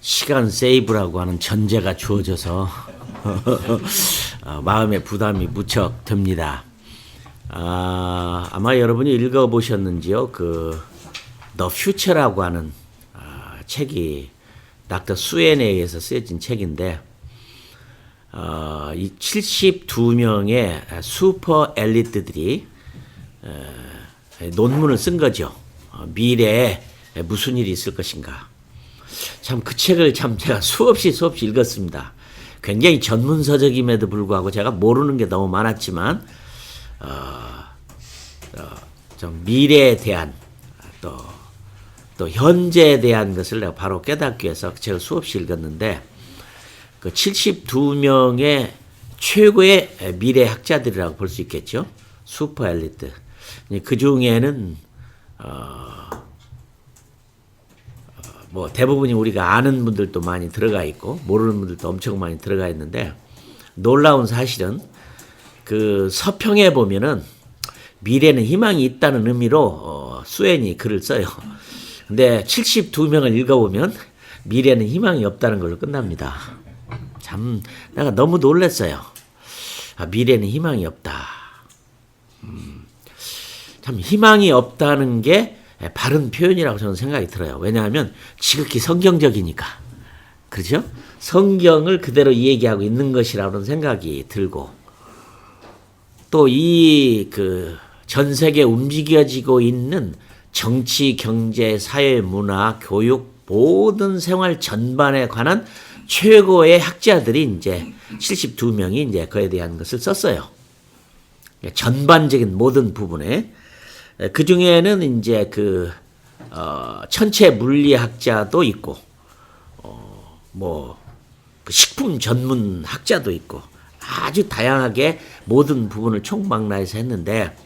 시간 세이브라고 하는 전제가 주어져서 마음의 부담이 무척 듭니다. 아마 여러분이 읽어보셨는지요? The Future라고 하는 책이 닥터 수엔에 의해서 쓰여진 책인데, 이 72명의 슈퍼 엘리트들이 논문을 쓴 거죠. 미래에 무슨 일이 있을 것인가. 참 그 책을 참 제가 수없이 읽었습니다. 굉장히 전문서적임에도 불구하고 제가 모르는 게 너무 많았지만 좀 미래에 대한 또 현재에 대한 것을 내가 바로 깨닫기 위해서 제가 수없이 읽었는데, 그 72명의 최고의 미래학자들이라고 볼 수 있겠죠. 슈퍼 엘리트. 그 중에는 뭐 대부분이 우리가 아는 분들도 많이 들어가 있고 모르는 분들도 엄청 많이 들어가 있는데, 놀라운 사실은 그 서평에 보면은 미래는 희망이 있다는 의미로 수엔이 글을 써요. 근데 72명을 읽어보면 미래는 희망이 없다는 걸로 끝납니다. 참 내가 너무 놀랐어요. 미래는 희망이 없다. 참 희망이 없다는 게 바른 표현이라고 저는 생각이 들어요. 왜냐하면 지극히 성경적이니까. 그렇죠? 성경을 그대로 얘기하고 있는 것이라는 생각이 들고, 또 이 전 세계에 움직여지고 있는 정치, 경제, 사회, 문화, 교육 모든 생활 전반에 관한 최고의 학자들이 이제 72명이 이제 그에 대한 것을 썼어요. 전반적인 모든 부분에. 그 중에는 이제 천체 물리학자도 있고, 식품 전문 학자도 있고, 아주 다양하게 모든 부분을 총망라해서 했는데,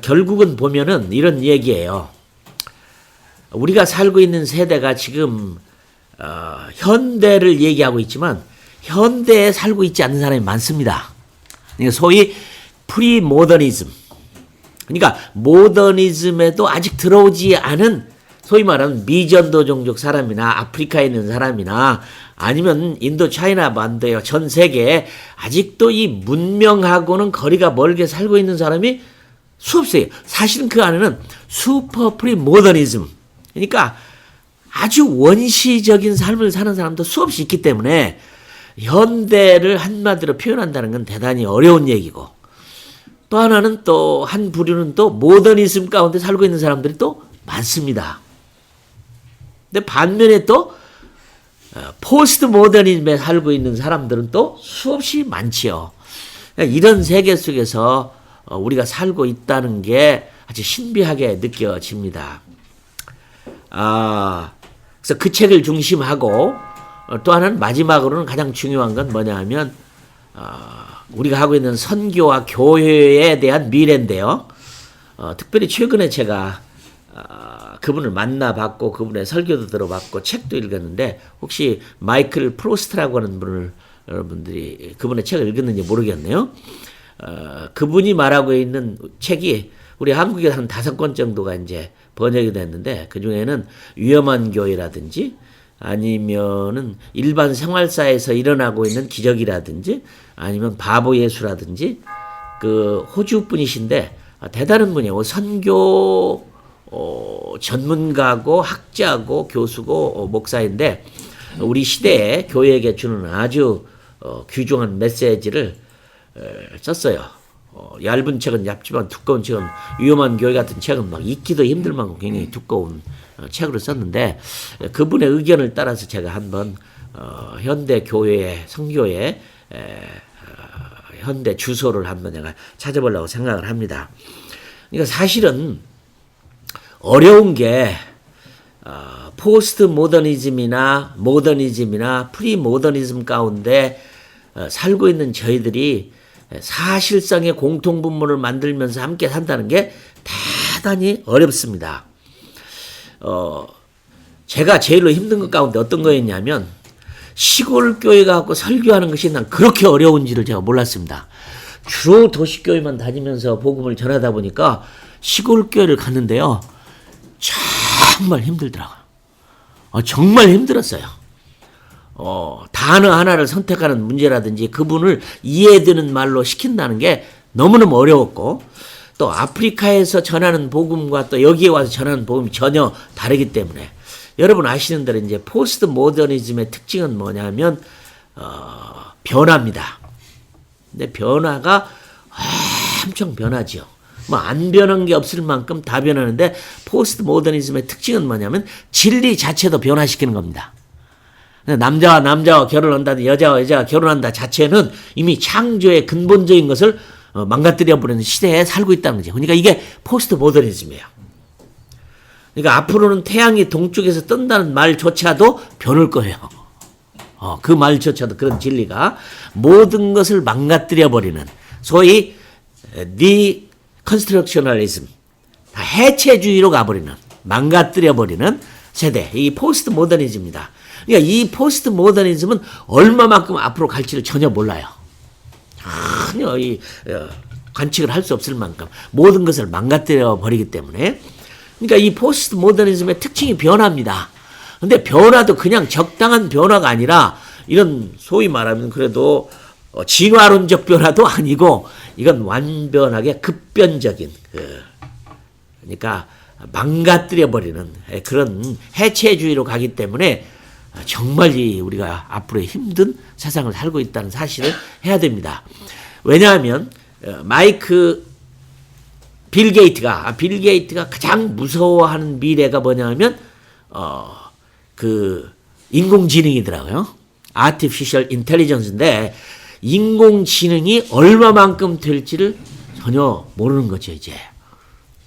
결국은 보면은 이런 얘기예요. 우리가 살고 있는 세대가 지금 현대를 얘기하고 있지만 현대에 살고 있지 않는 사람이 많습니다. 그러니까 소위 프리모더니즘, 그러니까 모더니즘에도 아직 들어오지 않은 소위 말하는 미전도 종족 사람이나 아프리카에 있는 사람이나 아니면 인도, 차이나, 반도요 전 세계에 아직도 이 문명하고는 거리가 멀게 살고 있는 사람이 수없어요. 사실은 그 안에는 슈퍼 프리모더니즘, 그러니까 아주 원시적인 삶을 사는 사람도 수없이 있기 때문에 현대를 한마디로 표현한다는 건 대단히 어려운 얘기고, 또 하나는 또 한 부류는 또 모더니즘 가운데 살고 있는 사람들이 또 많습니다. 근데 반면에 또 포스트 모더니즘에 살고 있는 사람들은 또 수없이 많지요. 이런 세계 속에서 우리가 살고 있다는 게 아주 신비하게 느껴집니다. 그래서 그 책을 중심하고 또 하나는 마지막으로는 가장 중요한 건 뭐냐 하면 우리가 하고 있는 선교와 교회에 대한 미래인데요. 특별히 최근에 제가 그분을 만나봤고 그분의 설교도 들어봤고 책도 읽었는데, 혹시 마이클 프로스트라고 하는 분을 여러분들이 그분의 책을 읽었는지 모르겠네요. 그분이 말하고 있는 책이 우리 한국에 한 5권 정도가 이제 번역이 됐는데, 그 중에는 위험한 교회라든지 아니면은 일반 생활사에서 일어나고 있는 기적이라든지 아니면 바보 예수라든지, 그 호주 분이신데 대단한 분이에요. 선교 전문가고 학자고 교수고 목사인데 우리 시대에 교회에게 주는 아주 귀중한 메시지를 썼어요. 얇은 책은 얇지만 두꺼운 책은, 위험한 교회 같은 책은 막 읽기도 힘들 만큼 굉장히 두꺼운 책으로 썼는데, 그분의 의견을 따라서 제가 한번 현대 교회의 선교의 현대 주소를 한번 내가 찾아보려고 생각을 합니다. 그러니까 사실은 어려운 게 포스트 모더니즘이나 모더니즘이나 프리 모더니즘 가운데 살고 있는 저희들이 사실상의 공통분모를 만들면서 함께 산다는 게 대단히 어렵습니다. 제가 제일로 힘든 것 가운데 어떤 거였냐면, 시골 교회 가고 설교하는 것이 난 그렇게 어려운지를 제가 몰랐습니다. 주로 도시교회만 다니면서 복음을 전하다 보니까 시골 교회를 갔는데요, 정말 힘들더라고요. 정말 힘들었어요. 단어 하나를 선택하는 문제라든지 그분을 이해되는 말로 시킨다는 게 너무너무 어려웠고, 또 아프리카에서 전하는 복음과 또 여기에 와서 전하는 복음이 전혀 다르기 때문에, 여러분 아시는 대로 이제 포스트 모더니즘의 특징은 뭐냐면 변화입니다. 근데 변화가 엄청 변하죠. 뭐 안 변한 게 없을 만큼 다 변하는데, 포스트 모더니즘의 특징은 뭐냐면 진리 자체도 변화시키는 겁니다. 남자와 남자와 결혼한다든 여자와 여자가 결혼한다 자체는 이미 창조의 근본적인 것을 망가뜨려버리는 시대에 살고 있다는 거죠. 그러니까 이게 포스트 모더니즘이에요. 그러니까 앞으로는 태양이 동쪽에서 뜬다는 말조차도 변할 거예요. 그 말조차도 그런 진리가 모든 것을 망가뜨려버리는, 소위 디컨스트럭셔널리즘, 해체주의로 가버리는, 망가뜨려버리는 세대, 이 포스트 모더니즘입니다. 그러니까 이 포스트 모더니즘은 얼마만큼 앞으로 갈지를 전혀 몰라요. 전혀 관측을 할 수 없을 만큼 모든 것을 망가뜨려 버리기 때문에. 그러니까 이 포스트 모더니즘의 특징이 변화입니다. 근데 변화도 그냥 적당한 변화가 아니라, 이런 소위 말하면 그래도 진화론적 변화도 아니고, 이건 완전하게 급변적인, 그러니까 망가뜨려 버리는 그런 해체주의로 가기 때문에 정말 우리가 앞으로 힘든 세상을 살고 있다는 사실을 해야 됩니다. 왜냐하면 빌 게이트가 가장 무서워하는 미래가 뭐냐면 그 인공지능이더라고요. Artificial Intelligence인데, 인공지능이 얼마만큼 될지를 전혀 모르는 거죠. 이제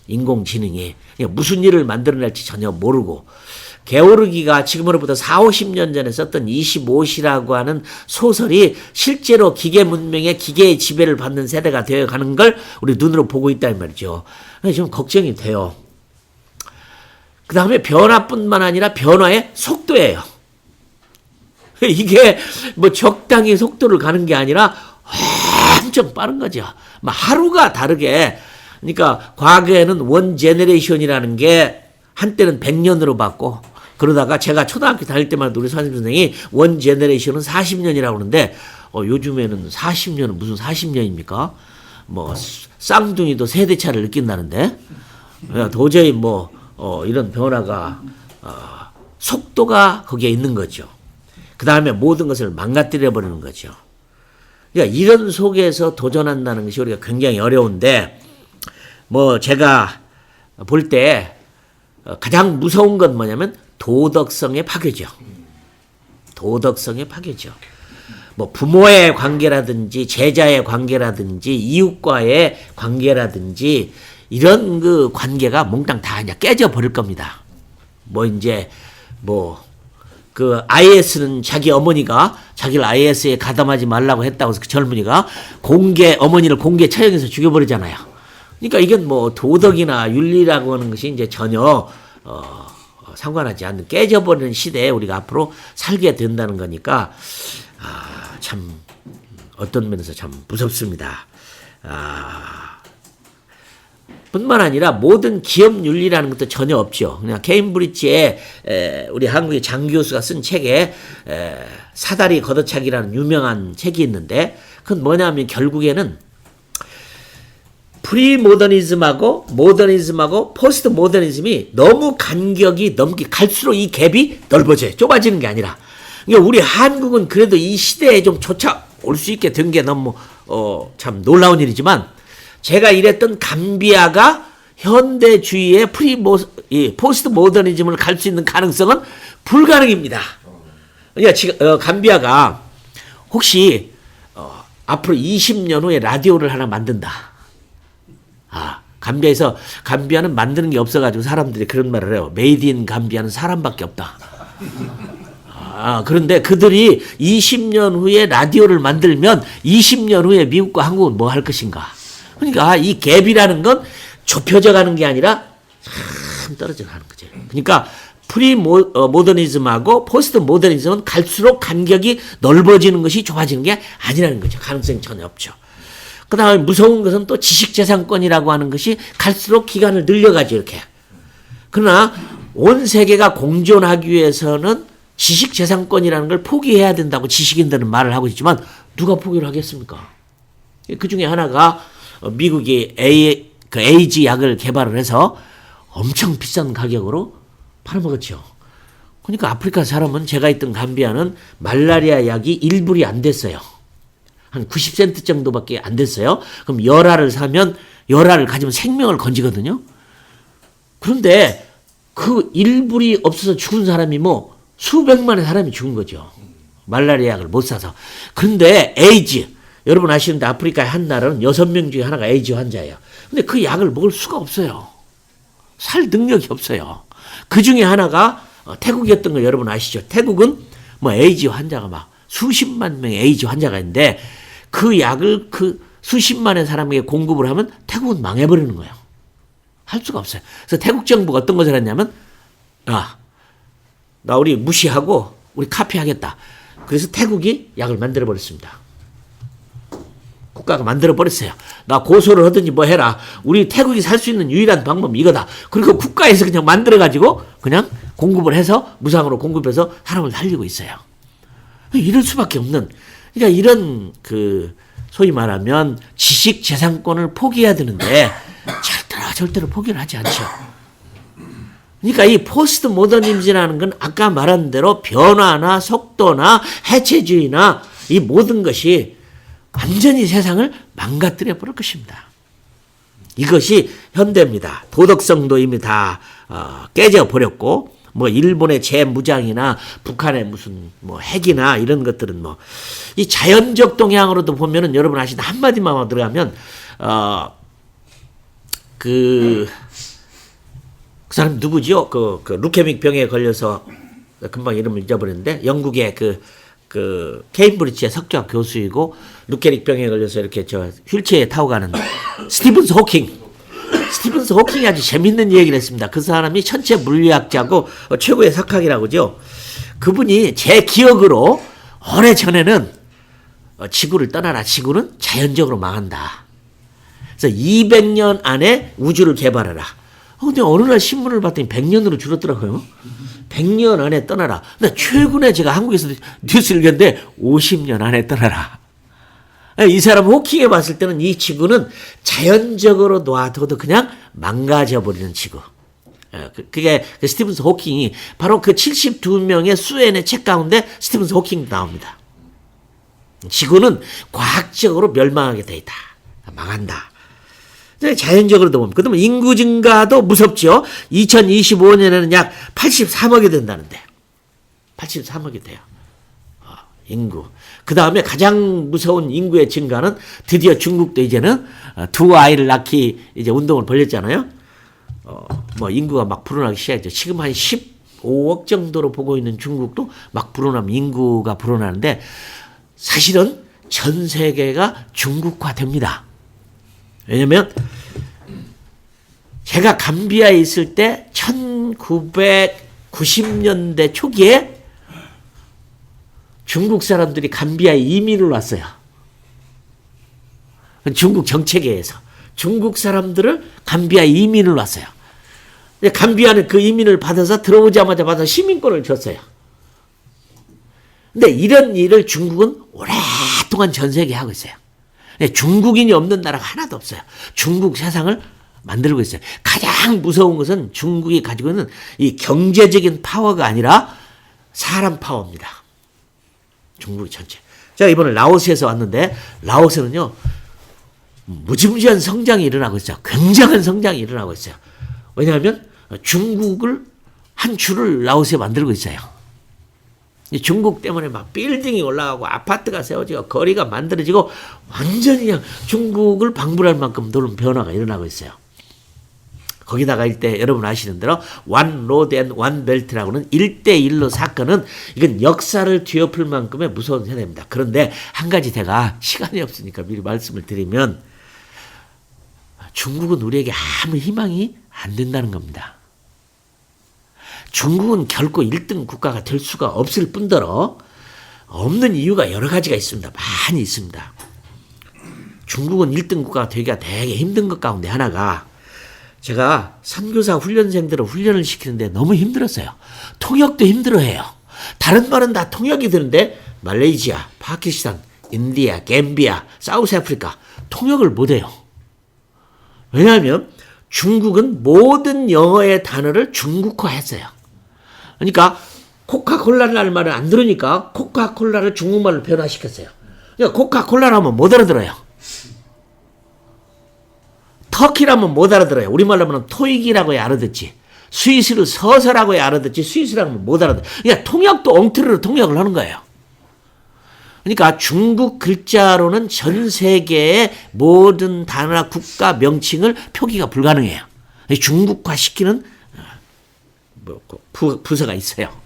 인공지능이 무슨 일을 만들어낼지 전혀 모르고, 게오르기가 지금으로부터 40-50년 전에 썼던 25시라고 하는 소설이 실제로 기계 문명의 기계의 지배를 받는 세대가 되어가는 걸 우리 눈으로 보고 있다는 말이죠. 좀 걱정이 돼요. 그 다음에 변화뿐만 아니라 변화의 속도예요. 이게 뭐 적당히 속도를 가는 게 아니라 엄청 빠른 거죠. 하루가 다르게. 그러니까 과거에는 원 제너레이션이라는 게 한때는 100년으로 봤고, 그러다가 제가 초등학교 다닐 때만 우리 선생님이 원 제너레이션은 40년이라고 하는데, 요즘에는 40년은 무슨 40년입니까? 뭐 쌍둥이도 세대차를 느낀다는데, 도저히 이런 변화가 속도가 거기에 있는 거죠. 그 다음에 모든 것을 망가뜨려 버리는 거죠. 그러니까 이런 속에서 도전한다는 것이 우리가 굉장히 어려운데, 제가 볼 때 가장 무서운 건 뭐냐면 도덕성의 파괴죠. 도덕성의 파괴죠. 부모의 관계라든지 제자의 관계라든지 이웃과의 관계라든지 이런 그 관계가 몽땅 다 그냥 깨져 버릴 겁니다. 그 IS는 자기 어머니가 자기를 IS에 가담하지 말라고 했다고 해서 그 젊은이가 어머니를 공개 처형해서 죽여버리잖아요. 그러니까 이건 도덕이나 윤리라고 하는 것이 이제 전혀 상관하지 않는, 깨져버리는 시대에 우리가 앞으로 살게 된다는 거니까 참 어떤 면에서 참 무섭습니다. 뿐만 아니라 모든 기업 윤리라는 것도 전혀 없죠. 그냥 케임브리지에 우리 한국의 장 교수가 쓴 책에 사다리 걷어차기라는 유명한 책이 있는데, 그건 뭐냐면 결국에는 프리모더니즘하고 모더니즘하고 포스트 모더니즘이 너무 간격이 갈수록 이 갭이 넓어져요. 좁아지는 게 아니라. 그러니까 우리 한국은 그래도 이 시대에 좀 쫓아올 수 있게 된 게 너무 참 놀라운 일이지만, 제가 일했던 감비아가 현대주의의 포스트 모더니즘을 갈 수 있는 가능성은 불가능입니다. 그러니까 지금 감비아가 혹시 앞으로 20년 후에 라디오를 하나 만든다. 감비아는 만드는 게 없어가지고 사람들이 그런 말을 해요. 메이드 인 감비아는 사람밖에 없다. 그런데 그들이 20년 후에 라디오를 만들면 20년 후에 미국과 한국은 뭐 할 것인가. 그러니까 이 갭이라는 건 좁혀져 가는 게 아니라 참 떨어져 가는 거죠. 그러니까 모더니즘하고 포스트 모더니즘은 갈수록 간격이 넓어지는 것이 좁아지는 게 아니라는 거죠. 가능성이 전혀 없죠. 그 다음에 무서운 것은 또 지식재산권이라고 하는 것이 갈수록 기간을 늘려가죠, 이렇게. 그러나 온 세계가 공존하기 위해서는 지식재산권이라는 걸 포기해야 된다고 지식인들은 말을 하고 있지만 누가 포기를 하겠습니까? 그 중에 하나가 미국이 에이즈 약을 개발을 해서 엄청 비싼 가격으로 팔아먹었죠. 그러니까 아프리카 사람은 제가 있던 감비아는 말라리아 약이 1불이 안 됐어요. 한 90센트 정도밖에 안 됐어요. 그럼 열알을 사면 열알을 가지면 생명을 건지거든요. 그런데 그 1불이 없어서 죽은 사람이 뭐 수백만의 사람이 죽은 거죠. 말라리아 약을 못 사서. 그런데 에이즈, 여러분 아시는데 아프리카의 한 나라는 6명 중에 하나가 에이즈 환자예요. 근데 그 약을 먹을 수가 없어요. 살 능력이 없어요. 그 중에 하나가 태국이었던 거 여러분 아시죠? 태국은 뭐 에이즈 환자가 막 수십만 명의 에이즈 환자가 있는데 그 약을 그 수십만의 사람에게 공급을 하면 태국은 망해버리는 거예요. 할 수가 없어요. 그래서 태국 정부가 어떤 것을 했냐면 나 우리 무시하고 우리 카피하겠다. 그래서 태국이 약을 만들어버렸습니다. 국가가 만들어버렸어요. 나 고소를 하든지 뭐 해라. 우리 태국이 살 수 있는 유일한 방법이 이거다. 그리고 국가에서 그냥 만들어가지고 그냥 공급을 해서 무상으로 공급해서 사람을 살리고 있어요. 이럴 수밖에 없는. 그러니까 이런 소위 말하면 지식 재산권을 포기해야 되는데 절대로 포기를 하지 않죠. 그러니까 이 포스트 모더니즘이라는 건 아까 말한 대로 변화나 속도나 해체주의나 이 모든 것이 완전히 세상을 망가뜨려 버릴 것입니다. 이것이 현대입니다. 도덕성도 이미 다 깨져 버렸고 뭐 일본의 재무장이나 북한의 무슨 뭐 핵이나 이런 것들은 뭐 이 자연적 동향으로도 보면은 여러분 아시는 한마디만 들어가면 그 사람 누구죠? 그 루케믹 병에 걸려서 금방 이름을 잊어버렸는데 영국의 그 케임브리지의 석좌 교수이고 루케믹 병에 걸려서 이렇게 휠체어에 타고 가는 스티븐스 호킹. 스티븐스 호킹이 아주 재밌는 얘기를 했습니다. 그 사람이 천체 물리학자고 최고의 석학이라고죠. 그분이 제 기억으로 오래전에는 지구를 떠나라. 지구는 자연적으로 망한다. 그래서 200년 안에 우주를 개발하라. 근데 어느 날 신문을 봤더니 100년으로 줄었더라고요. 100년 안에 떠나라. 근데 최근에 제가 한국에서 뉴스를 읽었는데 50년 안에 떠나라. 이 사람 호킹에 봤을 때는 이 지구는 자연적으로 놔둬도 그냥 망가져버리는 지구. 그게 스티븐스 호킹이 바로 그 72명의 수엔의 책 가운데 스티븐스 호킹 나옵니다. 지구는 과학적으로 멸망하게 돼 있다. 망한다. 자연적으로도 봅니다. 그다음에 인구 증가도 무섭죠. 2025년에는 약 83억이 된다는데. 83억이 돼요. 인구. 그 다음에 가장 무서운 인구의 증가는 드디어 중국도 이제는 두 아이를 낳기 이제 운동을 벌였잖아요. 뭐 인구가 막 불어나기 시작했죠. 지금 한 15억 정도로 보고 있는 중국도 막 불어나면 인구가 불어나는데 사실은 전 세계가 중국화됩니다. 왜냐면 제가 감비아에 있을 때 1990년대 초기에 중국 사람들이 감비아에 이민을 왔어요. 중국 정책에 의해서 중국 사람들을 감비아에 이민을 왔어요. 감비아는 그 이민을 받아서 들어오자마자 받아서 시민권을 줬어요. 근데 이런 일을 중국은 오랫동안 전 세계에 하고 있어요. 중국인이 없는 나라가 하나도 없어요. 중국 세상을 만들고 있어요. 가장 무서운 것은 중국이 가지고 있는 이 경제적인 파워가 아니라 사람 파워입니다. 중국 전체. 제가 이번에 라오스에서 왔는데 라오스는요 무지무지한 성장이 일어나고 있어요. 굉장한 성장이 일어나고 있어요. 왜냐하면 중국을 한 줄을 라오스에 만들고 있어요. 중국 때문에 막 빌딩이 올라가고 아파트가 세워지고 거리가 만들어지고 완전히 그냥 중국을 방불할 만큼 놀라운 변화가 일어나고 있어요. 거기다가 일대 여러분 아시는 대로 원 로드 앤 원 벨트라고는 1대1로 사건은 이건 역사를 뒤엎을 만큼의 무서운 세대입니다. 그런데 한 가지 제가 시간이 없으니까 미리 말씀을 드리면 중국은 우리에게 아무 희망이 안 된다는 겁니다. 중국은 결코 1등 국가가 될 수가 없을 뿐더러 없는 이유가 여러 가지가 있습니다. 많이 있습니다. 중국은 1등 국가가 되기가 되게 힘든 것 가운데 하나가 제가 선교사 훈련생들을 훈련을 시키는데 너무 힘들었어요. 통역도 힘들어해요. 다른 말은 다 통역이 되는데 말레이시아, 파키스탄, 인디아, 갬비아, 사우스아프리카 통역을 못해요. 왜냐하면 중국은 모든 영어의 단어를 중국화했어요. 그러니까 코카콜라라는 말을 안 들으니까 코카콜라를 중국말로 변화시켰어요. 그러니까 코카콜라를 하면 못 알아들어요. 터키라면 못 알아들어요. 우리말로 하면 토익이라고 알아듣지. 스위스를 서서라고 알아듣지 스위스라고 하면 못 알아들어요. 그러니까 통역도 엉터리로 통역을 하는 거예요. 그러니까 중국 글자로는 전 세계의 모든 단어나 국가 명칭을 표기가 불가능해요. 중국화시키는 부서가 있어요.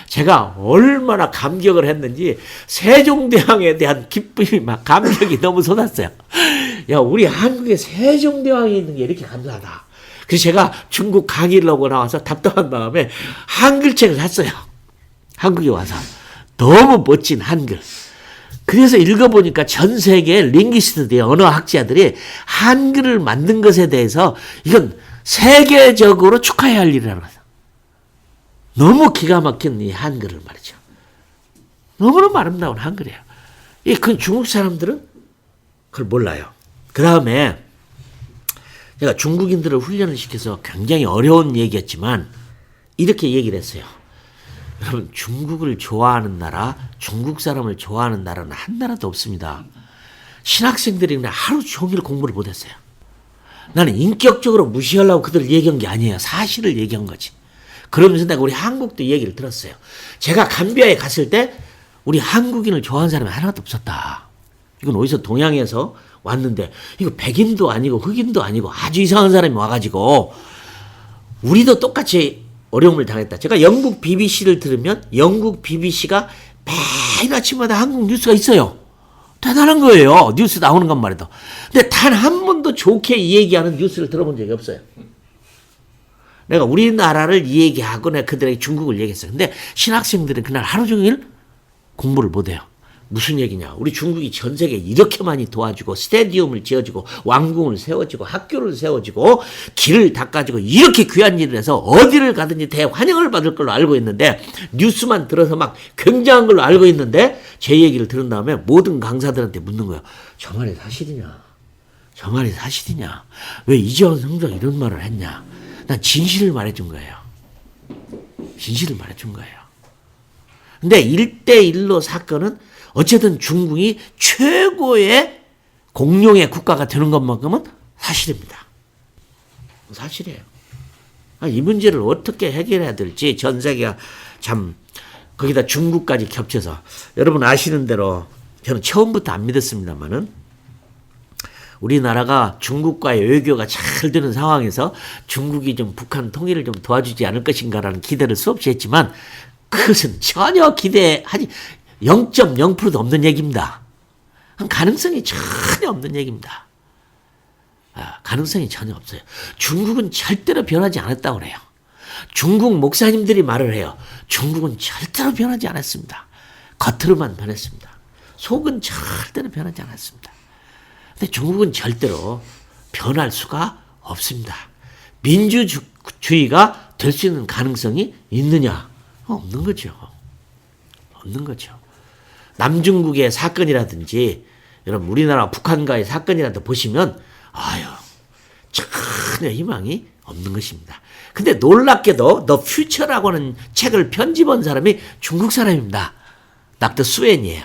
제가 얼마나 감격을 했는지 세종대왕에 대한 기쁨이 막 감격이 너무 솟았어요. 야, 우리 한국에 세종대왕이 있는 게 이렇게 감사하다. 그래서 제가 중국 강의를 하고 나와서 답답한 마음에 한글책을 샀어요. 한국에 와서. 너무 멋진 한글. 그래서 읽어보니까 전 세계 링귀스트들이 언어학자들이 한글을 만든 것에 대해서 이건 세계적으로 축하해야 할 일이라는 거죠. 너무 기가 막힌 이 한글을 말이죠. 너무너무 아름다운 한글이에요. 그 중국 사람들은 그걸 몰라요. 그 다음에 제가 중국인들을 훈련을 시켜서 굉장히 어려운 얘기였지만 이렇게 얘기를 했어요. 여러분, 중국을 좋아하는 나라, 중국 사람을 좋아하는 나라는 한 나라도 없습니다. 신학생들이 그냥 하루 종일 공부를 못했어요. 나는 인격적으로 무시하려고 그들 얘기한 게 아니에요. 사실을 얘기한 거지. 그러면서 내가 우리 한국도 얘기를 들었어요. 제가 감비아에 갔을 때 우리 한국인을 좋아하는 사람이 하나도 없었다. 이건 어디서 동양에서 왔는데 이거 백인도 아니고 흑인도 아니고 아주 이상한 사람이 와가지고 우리도 똑같이 어려움을 당했다. 제가 영국 BBC를 들으면 영국 BBC가 매일 아침마다 한국 뉴스가 있어요. 대단한 거예요. 뉴스 나오는 것만 해도. 근데 단 한 번도 좋게 얘기하는 뉴스를 들어본 적이 없어요. 내가 우리나라를 얘기하고 내가 그들에게 중국을 얘기했어요. 근데 신학생들은 그날 하루 종일 공부를 못해요. 무슨 얘기냐. 우리 중국이 전 세계에 이렇게 많이 도와주고 스테디움을 지어주고 왕궁을 세워주고 학교를 세워주고 길을 닦아주고 이렇게 귀한 일을 해서 어디를 가든지 대환영을 받을 걸로 알고 있는데 뉴스만 들어서 막 굉장한 걸로 알고 있는데 제 얘기를 들은 다음에 모든 강사들한테 묻는 거예요. 저 말이 사실이냐? 저 말이 사실이냐? 왜 이재원 성도가 이런 말을 했냐? 난 진실을 말해준 거예요. 진실을 말해준 거예요. 근데 1대1로 사건은 어쨌든 중국이 최고의 공룡의 국가가 되는 것만큼은 사실입니다. 사실이에요. 이 문제를 어떻게 해결해야 될지 전 세계가 참 거기다 중국까지 겹쳐서 여러분 아시는 대로 저는 처음부터 안 믿었습니다만은 우리나라가 중국과의 외교가 잘 되는 상황에서 중국이 좀 북한 통일을 좀 도와주지 않을 것인가라는 기대를 수없이 했지만 그것은 전혀 기대하지 0.0%도 없는 얘기입니다. 가능성이 전혀 없는 얘기입니다. 가능성이 전혀 없어요. 중국은 절대로 변하지 않았다고 그래요. 중국 목사님들이 말을 해요. 중국은 절대로 변하지 않았습니다. 겉으로만 변했습니다. 속은 절대로 변하지 않았습니다. 근데 중국은 절대로 변할 수가 없습니다. 민주주의가 될 수 있는 가능성이 있느냐? 없는 거죠. 없는 거죠. 남중국의 사건이라든지 여러분 우리나라 북한과의 사건이라도 보시면 아유 전혀 희망이 없는 것입니다. 근데 놀랍게도 The Future라고 하는 책을 편집한 사람이 중국 사람입니다. 닥터 수엔이에요.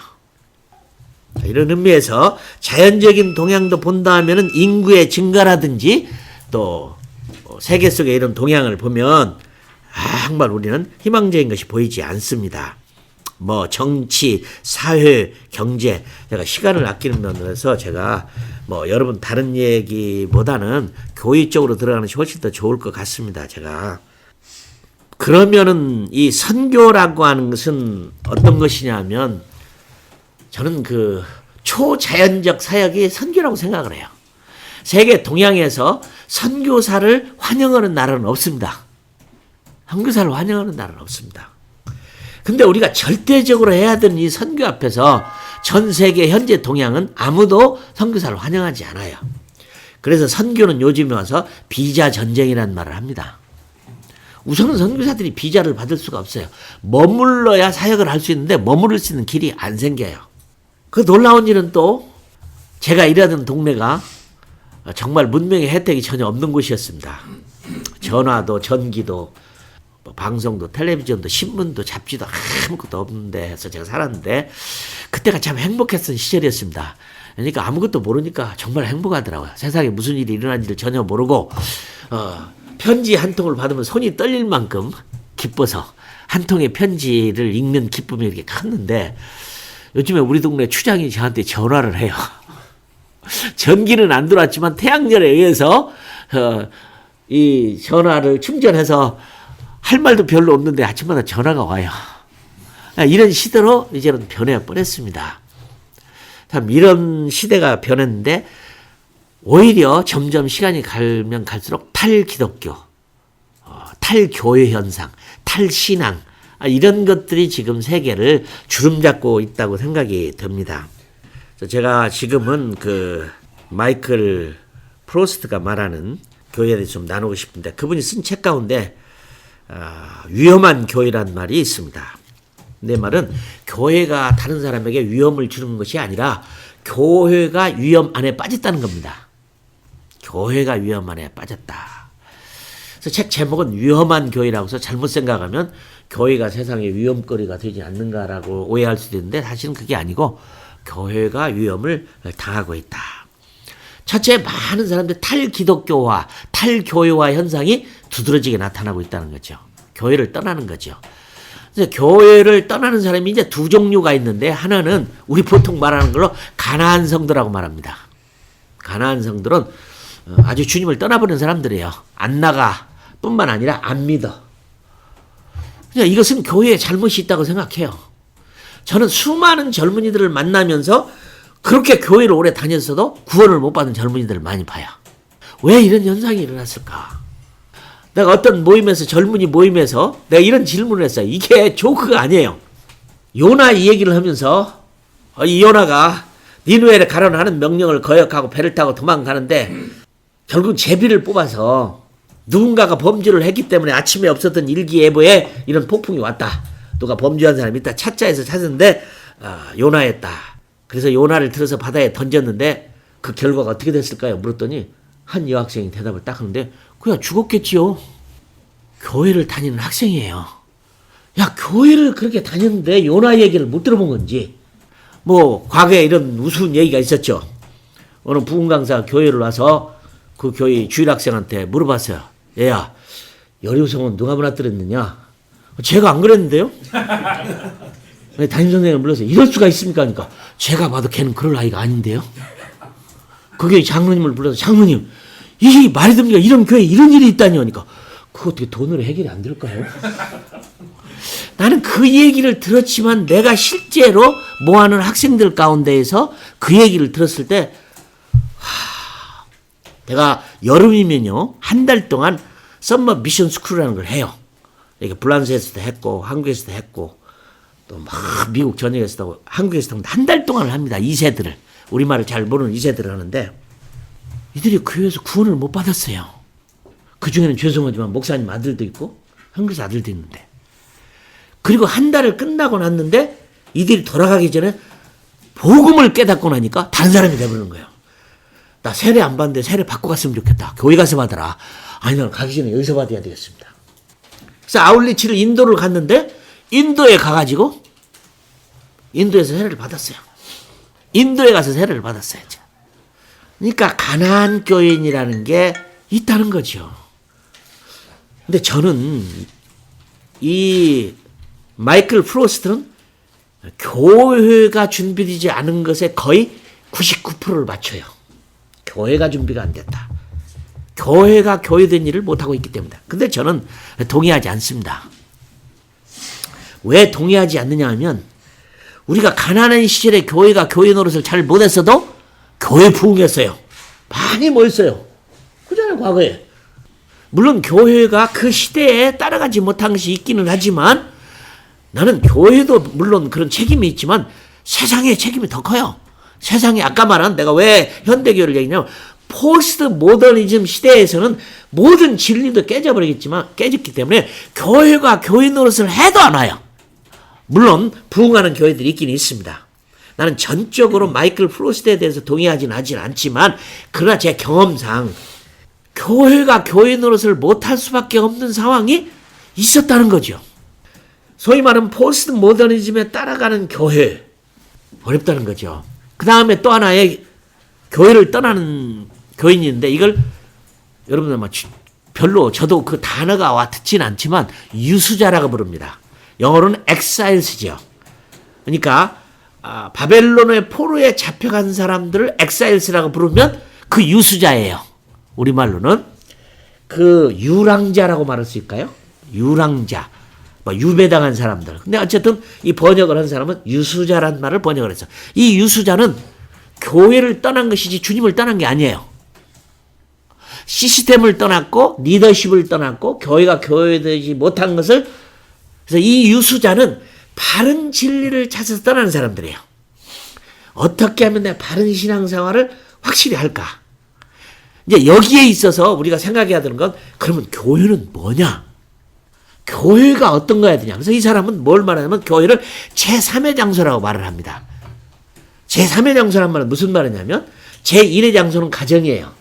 이런 의미에서 자연적인 동향도 본다 하면은 인구의 증가라든지 또 세계 속의 이런 동향을 보면 정말 우리는 희망적인 것이 보이지 않습니다. 뭐 정치, 사회, 경제 제가 시간을 아끼는 면에서 제가 뭐 여러분 다른 얘기보다는 교육 쪽으로 들어가는 것이 훨씬 더 좋을 것 같습니다. 제가 그러면은 이 선교라고 하는 것은 어떤 것이냐면 저는 그 초자연적 사역이 선교라고 생각을 해요. 세계 동양에서 선교사를 환영하는 나라는 없습니다. 선교사를 환영하는 나라는 없습니다. 근데 우리가 절대적으로 해야 되는 이 선교 앞에서 전 세계 현재 동양은 아무도 선교사를 환영하지 않아요. 그래서 선교는 요즘에 와서 비자 전쟁이라는 말을 합니다. 우선은 선교사들이 비자를 받을 수가 없어요. 머물러야 사역을 할 수 있는데 머무를 수 있는 길이 안 생겨요. 그 놀라운 일은 또 제가 일하던 동네가 정말 문명의 혜택이 전혀 없는 곳이었습니다. 전화도 전기도 방송도 텔레비전도 신문도 잡지도 아무것도 없는 데서 제가 살았는데 그때가 참 행복했던 시절이었습니다. 그러니까 아무것도 모르니까 정말 행복하더라고요. 세상에 무슨 일이 일어난지를 전혀 모르고 편지 한 통을 받으면 손이 떨릴 만큼 기뻐서 한 통의 편지를 읽는 기쁨이 이렇게 컸는데 요즘에 우리 동네 추장이 저한테 전화를 해요. 전기는 안 들어왔지만 태양열에 의해서 이 전화를 충전해서 할 말도 별로 없는데 아침마다 전화가 와요. 이런 시대로 이제는 변해 버렸습니다. 참 이런 시대가 변했는데 오히려 점점 시간이 가면 갈수록 탈기독교, 탈교회 현상, 탈신앙 이런 것들이 지금 세계를 주름잡고 있다고 생각이 듭니다. 제가 지금은 그 마이클 프로스트가 말하는 교회에 대해서 좀 나누고 싶은데 그분이 쓴 책 가운데 위험한 교회란 말이 있습니다. 내 말은 교회가 다른 사람에게 위험을 주는 것이 아니라 교회가 위험 안에 빠졌다는 겁니다. 교회가 위험 안에 빠졌다. 그래서 책 제목은 위험한 교회라고 해서 잘못 생각하면 교회가 세상에 위험거리가 되지 않는가라고 오해할 수도 있는데 사실은 그게 아니고 교회가 위험을 당하고 있다. 첫째, 많은 사람들 탈기독교화, 탈교회화 현상이 두드러지게 나타나고 있다는 거죠. 교회를 떠나는 거죠. 그래서 교회를 떠나는 사람이 이제 두 종류가 있는데 하나는 우리 보통 말하는 걸로 가나안 성도라고 말합니다. 가나안 성도는 아주 주님을 떠나버린 사람들이에요. 안 나가 뿐만 아니라 안 믿어. 그냥 이것은 교회에 잘못이 있다고 생각해요. 저는 수많은 젊은이들을 만나면서 그렇게 교회를 오래 다녔어도 구원을 못 받은 젊은이들을 많이 봐요. 왜 이런 현상이 일어났을까? 내가 어떤 모임에서 젊은이 모임에서 내가 이런 질문을 했어요. 이게 조크가 아니에요. 요나 이 얘기를 하면서 이 요나가 니누에를 가라는 하는 명령을 거역하고 배를 타고 도망가는데 결국 제비를 뽑아서 누군가가 범죄를 했기 때문에 아침에 없었던 일기예보에 이런 폭풍이 왔다. 누가 범죄한 사람이 있다. 찾자해서 찾았는데 요나였다. 그래서 요나를 들어서 바다에 던졌는데 그 결과가 어떻게 됐을까요? 물었더니 한 여학생이 대답을 딱 하는데 그냥 죽었겠지요. 교회를 다니는 학생이에요. 야, 교회를 그렇게 다녔는데 요나 얘기를 못 들어본 건지. 뭐 과거에 이런 우스운 얘기가 있었죠. 어느 부흥 강사가 교회를 와서 그 교회 주일 학생한테 물어봤어요. 얘야, 여리우성은 누가 무너뜨렸느냐? 제가 안 그랬는데요? 담임선생님을 불러서 이럴 수가 있습니까? 하니까 제가 봐도 걔는 그럴 아이가 아닌데요? 그 교회 장로님을 불러서 장로님, 이 말이 됩니까? 이런 교회에 이런 일이 있다니 하니까 그거 어떻게 돈으로 해결이 안 될까요? 나는 그 얘기를 들었지만 내가 실제로 모아는 학생들 가운데에서 그 얘기를 들었을 때 내가 여름이면요 한 달 동안 썸머 미션 스쿨이라는 걸 해요. 이게 프랑스에서도 했고 한국에서도 했고 또 막 미국 전역에서도 하고 한국에서도 한 달 동안을 합니다. 2세들을 우리말을 잘 모르는 2세들을 하는데 이들이 교회에서 구원을 못 받았어요. 그 중에는 죄송하지만 목사님 아들도 있고 한국에서 아들도 있는데 그리고 한 달을 끝나고 났는데 이들이 돌아가기 전에 복음을 깨닫고 나니까 다른 사람이 돼버리는 거예요. 나 세례 안 받는데 세례 받고 갔으면 좋겠다. 교회 가서 받아라. 아니, 난 가기 전에 여기서 받아야 되겠습니다. 그래서 아울리치를 인도를 갔는데 인도에 가가지고 인도에서 세례를 받았어요. 인도에 가서 세례를 받았어요. 그러니까 가나안 교인이라는 게 있다는 거죠. 근데 저는 이 마이클 프로스트는 교회가 준비되지 않은 것에 거의 99%를 맞춰요. 교회가 준비가 안 됐다. 교회가 교회된 일을 못하고 있기 때문이다. 근데 저는 동의하지 않습니다. 왜 동의하지 않느냐 하면 우리가 가난한 시절에 교회가 교회 노릇을 잘 못했어도 교회 부흥했어요. 많이 모였어요. 그잖아요, 과거에. 물론 교회가 그 시대에 따라가지 못한 것이 있기는 하지만 나는 교회도 물론 그런 책임이 있지만 세상의 책임이 더 커요. 세상에 아까 말한 내가 왜 현대교회를 얘기냐면 포스트 모더니즘 시대에서는 모든 진리도 깨졌기 때문에 교회가 교회 노릇을 해도 안 와요. 물론 부흥하는 교회들이 있긴 있습니다. 나는 전적으로 마이클 프로스트에 대해서 동의하진 않지만 그러나 제 경험상 교회가 교회 노릇을 못할 수밖에 없는 상황이 있었다는 거죠. 소위 말하는 포스트 모더니즘에 따라가는 교회 어렵다는 거죠. 그 다음에 또 하나의 교회를 떠나는 교인이 있는데 이걸 여러분들 별로 저도 그 단어가 와 듣진 않지만 유수자라고 부릅니다. 영어로는 exiles죠. 그러니까 바벨론의 포로에 잡혀간 사람들을 exiles라고 부르면 그 유수자예요. 우리말로는 그 유랑자라고 말할 수 있을까요? 유랑자, 유배당한 사람들. 근데 어쨌든 이 번역을 한 사람은 유수자란 말을 번역을 했어. 이 유수자는 교회를 떠난 것이지 주님을 떠난 게 아니에요. 시스템을 떠났고 리더십을 떠났고 교회가 교회되지 못한 것을, 그래서 이 유수자는 바른 진리를 찾아서 떠나는 사람들이에요. 어떻게 하면 내가 바른 신앙생활을 확실히 할까? 이제 여기에 있어서 우리가 생각해야 되는 건 그러면 교회는 뭐냐? 교회가 어떤 거야 되냐? 그래서 이 사람은 뭘 말하냐면 교회를 제3의 장소라고 말을 합니다. 제3의 장소란 말은 무슨 말이냐면 제1의 장소는 가정이에요.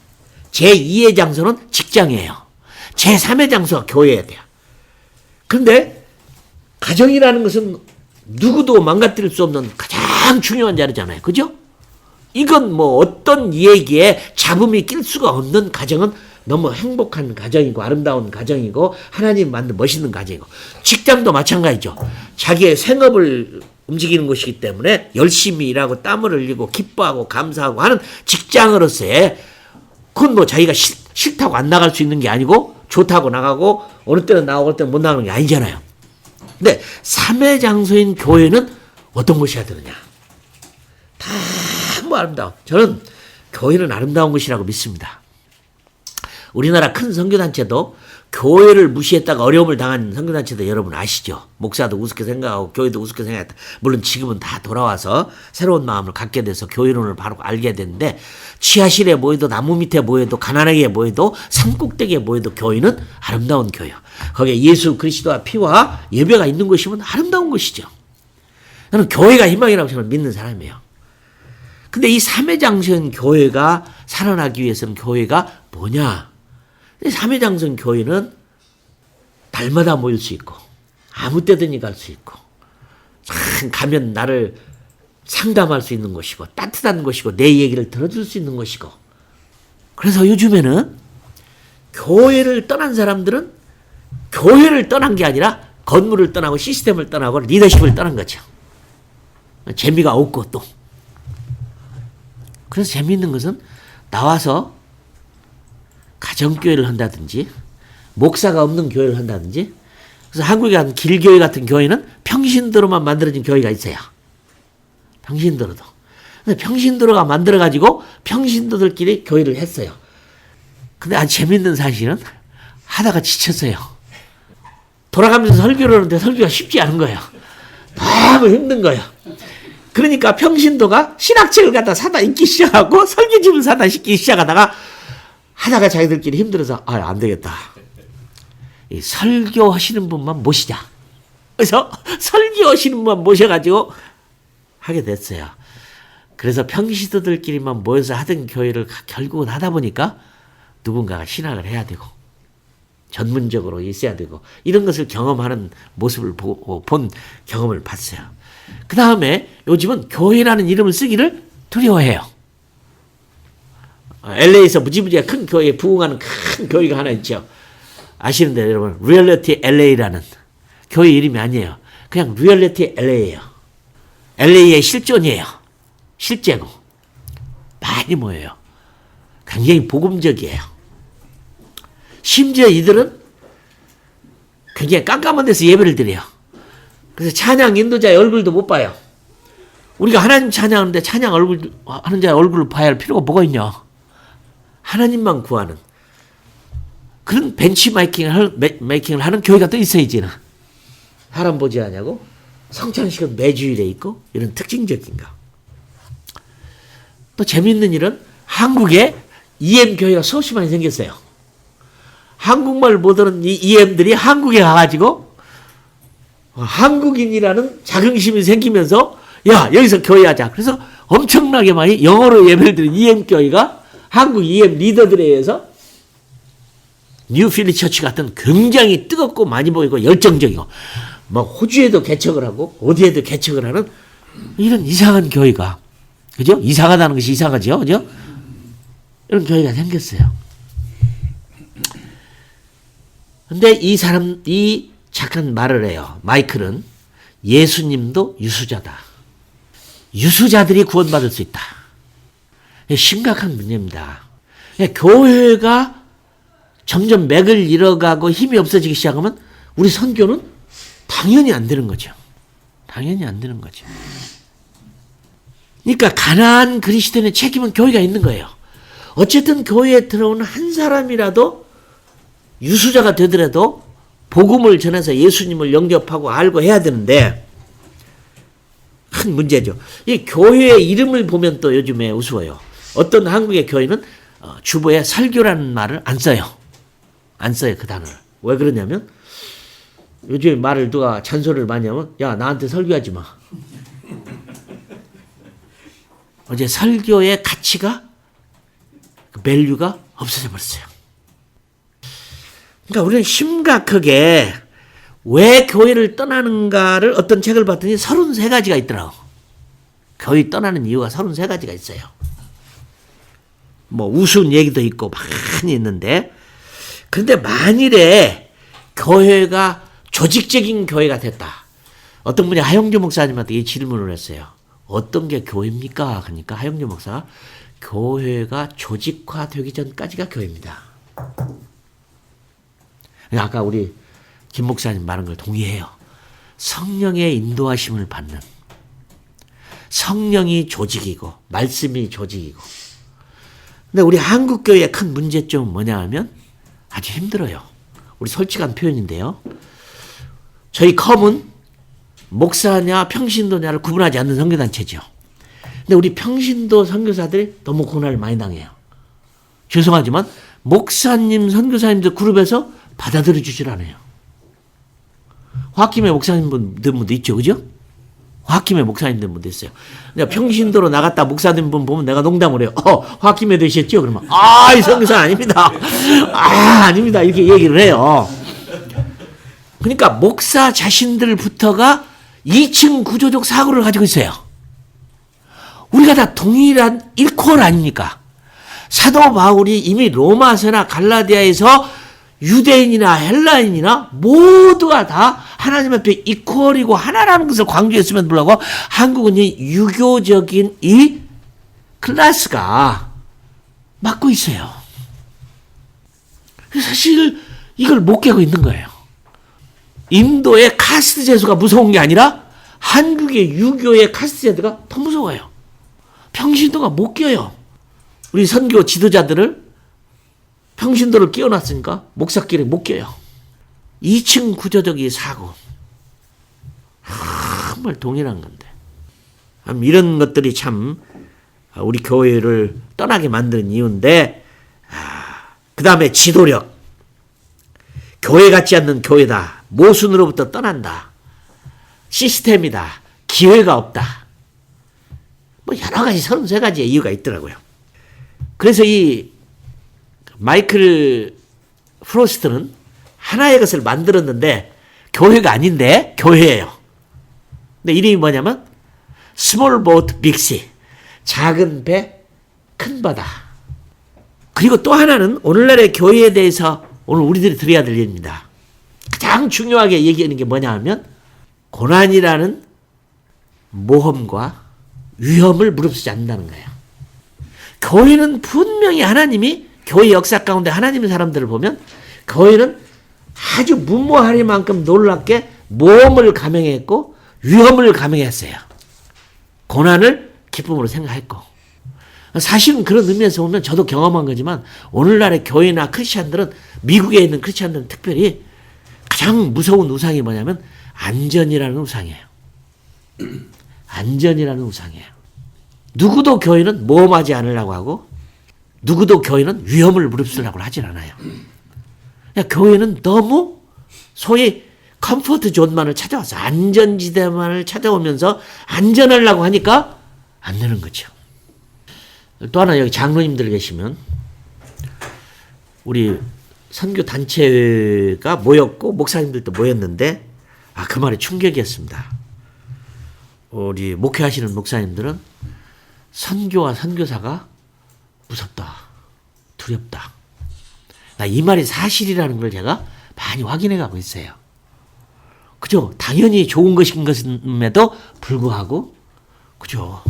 제2의 장소는 직장이에요. 제3의 장소가 교회여야 돼요. 그런데 가정이라는 것은 누구도 망가뜨릴 수 없는 가장 중요한 자리잖아요. 그죠? 이건 어떤 얘기에 잡음이 낄 수가 없는 가정은 너무 행복한 가정이고 아름다운 가정이고 하나님 만든 멋있는 가정이고, 직장도 마찬가지죠. 자기의 생업을 움직이는 것이기 때문에 열심히 일하고 땀을 흘리고 기뻐하고 감사하고 하는 직장으로서의, 그건 자기가 싫다고 안 나갈 수 있는 게 아니고 좋다고 나가고 어느 때는 나오고 어느 때는 못 나가는 게 아니잖아요. 근데 3의 장소인 교회는 어떤 것이어야 되느냐? 다 아름다워. 저는 교회는 아름다운 것이라고 믿습니다. 우리나라 큰 선교단체도 교회를 무시했다가 어려움을 당한 선교단체도 여러분 아시죠? 목사도 우습게 생각하고 교회도 우습게 생각했다. 물론 지금은 다 돌아와서 새로운 마음을 갖게 돼서 교회론을 바로 알게 됐는데, 지하실에 모여도 나무 밑에 모여도 가난하게 모여도 산꼭대기에 모여도 교회는 아름다운 교회요. 거기에 예수 그리스도와 피와 예배가 있는 것이면 아름다운 것이죠. 저는 교회가 희망이라고 저는 믿는 사람이에요. 근데 이 3의 장소인 교회가 살아나기 위해서는 교회가 뭐냐? 3의 장소인 교회는 날마다 모일 수 있고 아무 때든지 갈 수 있고 가면 나를 상담할 수 있는 곳이고 따뜻한 곳이고 내 얘기를 들어줄 수 있는 곳이고, 그래서 요즘에는 교회를 떠난 사람들은 교회를 떠난 게 아니라 건물을 떠나고 시스템을 떠나고 리더십을 떠난 거죠. 재미가 없고 또. 그래서 재미있는 것은 나와서 가정교회를 한다든지 목사가 없는 교회를 한다든지, 그래서 한국에 한 길교회 같은 교회는 평신도로만 만들어진 교회가 있어요. 평신도로도. 근데 평신도로가 만들어가지고 평신도들끼리 교회를 했어요. 근데 아주 재밌는 사실은 하다가 지쳤어요. 돌아가면서 설교를 하는데 설교가 쉽지 않은 거예요. 너무 힘든 거예요. 그러니까 평신도가 신학책을 갖다 사다 읽기 시작하고 설교집을 사다 읽기 시작하다가 하다가 자기들끼리 힘들어서 안 되겠다. 이 설교하시는 분만 모시자. 그래서 설교하시는 분만 모셔가지고 하게 됐어요. 그래서 평신도들끼리만 모여서 하던 교회를 결국은 하다 보니까 누군가가 신학을 해야 되고 전문적으로 있어야 되고 이런 것을 경험하는 모습을 본 경험을 봤어요. 그 다음에 요즘은 교회라는 이름을 쓰기를 두려워해요. LA에서 무지무지하게 큰 교회에 부흥하는 큰 교회가 하나 있죠. 아시는데 여러분, 리얼리티 LA라는 교회 이름이 아니에요. 그냥 리얼리티 LA예요. LA의 실존이에요. 실제고 많이 모여요. 굉장히 복음적이에요. 심지어 이들은 굉장히 깜깜한 데서 예배를 드려요. 그래서 찬양 인도자의 얼굴도 못 봐요. 우리가 하나님 찬양하는데 하는 자의 얼굴을 봐야 할 필요가 뭐가 있냐. 하나님만 구하는 그런 벤치메이킹을 하는 교회가 또 있어야지. 사람 보지 않냐고? 성찬식은 매주일에 있고 이런 특징적인 거. 또 재미있는 일은 한국에 EM 교회가 수없이 많이 생겼어요. 한국말 못하는 이 EM들이 한국에 가가지고 한국인이라는 자긍심이 생기면서 야 여기서 교회하자. 그래서 엄청나게 많이 영어로 예배를 드린 EM 교회가 한국 EM 리더들에 의해서 뉴 필리 처치 같은 굉장히 뜨겁고 많이 보이고 열정적이고 뭐 호주에도 개척을 하고 어디에도 개척을 하는 이런 이상한 교회가, 그죠? 이상하다는 것이 이상하죠, 그죠? 이런 교회가 생겼어요. 근데 이 착한 말을 해요. 마이클은 예수님도 유수자다. 유수자들이 구원받을 수 있다. 심각한 문제입니다. 교회가 점점 맥을 잃어가고 힘이 없어지기 시작하면 우리 선교는 당연히 안 되는 거죠. 당연히 안 되는 거죠. 그러니까 가난한 그리스도인의 책임은 교회가 있는 거예요. 어쨌든 교회에 들어온 한 사람이라도 유수자가 되더라도 복음을 전해서 예수님을 영접하고 알고 해야 되는데 큰 문제죠. 이 교회의 이름을 보면 또 요즘에 우스워요. 어떤 한국의 교회는 주보에 설교라는 말을 안 써요. 안 써요, 그 단어를. 왜 그러냐면 요즘에 말을 누가 잔소리를 많이 하면 야 나한테 설교하지 마. 어제 설교의 가치가 그 밸류가 없어져 버렸어요. 그러니까 우리는 심각하게 왜 교회를 떠나는가를 어떤 책을 봤더니 33가지가 있더라고. 교회 떠나는 이유가 33가지가 있어요. 뭐 우스운 얘기도 있고 많이 있는데, 그런데 만일에 교회가 조직적인 교회가 됐다. 어떤 분이 하영주 목사님한테 이 질문을 했어요. 어떤 게 교회입니까? 그러니까 하영주 목사가 교회가 조직화되기 전까지가 교회입니다. 아까 우리 김 목사님 말한 걸 동의해요. 성령의 인도하심을 받는, 성령이 조직이고 말씀이 조직이고. 근데 우리 한국교회의 큰 문제점은 뭐냐 하면 아주 힘들어요. 우리 솔직한 표현인데요. 저희 컴은 목사냐 평신도냐를 구분하지 않는 선교단체죠. 근데 우리 평신도 선교사들이 너무 고난을 많이 당해요. 죄송하지만 목사님 선교사님들 그룹에서 받아들여 주질 않아요. 화킴의 목사님분도 있죠, 그죠? 화킴의 목사님들 분도 있어요. 내가 평신도로 나갔다 목사님 분 보면 내가 농담을 해요. 화킴에 되셨죠? 그러면 이 선교사 아닙니다. 아닙니다. 이렇게 얘기를 해요. 그러니까 목사 자신들부터가 2층 구조적 사고를 가지고 있어요. 우리가 다 동일한 일코어 아닙니까? 사도 바울이 이미 로마서나 갈라디아에서 유대인이나 헬라인이나 모두가 다 하나님 앞에 이퀄이고 하나라는 것을 강조했음에도 불구하고 한국은 이 유교적인 이 클래스가 막고 있어요. 사실 이걸 못 깨고 있는 거예요. 인도의 카스트 제도가 무서운 게 아니라 한국의 유교의 카스트 제도가 더 무서워요. 평신도가 못 껴요. 우리 선교 지도자들을 평신도를 끼워놨으니까 목사끼리 못 껴요. 2층 구조적인 사고. 정말 동일한 건데. 이런 것들이 참 우리 교회를 떠나게 만드는 이유인데, 그 다음에 지도력. 교회 같지 않는 교회다. 모순으로부터 떠난다. 시스템이다. 기회가 없다. 뭐 여러 가지 33가지의 이유가 있더라고요. 그래서 이 마이클 프로스트는 하나의 것을 만들었는데 교회가 아닌데 교회예요. 근데 이름이 뭐냐면 Small Boat Big Sea. 작은 배, 큰 바다. 그리고 또 하나는 오늘날의 교회에 대해서 오늘 우리들이 들어야 될 일입니다. 가장 중요하게 얘기하는 게 뭐냐 하면 고난이라는 모험과 위험을 무릅쓰지 않는다는 거예요. 교회는 분명히 하나님이 교회 역사 가운데 하나님의 사람들을 보면 교회는 아주 무모하리만큼 놀랍게 모험을 감행했고 위험을 감행했어요. 고난을 기쁨으로 생각했고. 사실은 그런 의미에서 보면 저도 경험한 거지만 오늘날의 교회나 크리스찬들은, 미국에 있는 크리스찬들은 특별히 가장 무서운 우상이 뭐냐면 안전이라는 우상이에요. 안전이라는 우상이에요. 누구도 교회는 모험하지 않으려고 하고 누구도 교회는 위험을 무릅쓰려고 하진 않아요. 그냥 교회는 너무 소위 컴포트 존만을 찾아와서 안전지대만을 찾아오면서 안전하려고 하니까 안 되는 거죠. 또 하나 여기 장로님들 계시면 우리 선교 단체가 모였고 목사님들도 모였는데 그 말이 충격이었습니다. 우리 목회하시는 목사님들은 선교와 선교사가 무섭다, 두렵다. 나 이 말이 사실이라는 걸 제가 많이 확인해 가고 있어요. 그죠? 당연히 좋은 것인 것임에도 불구하고, 그죠?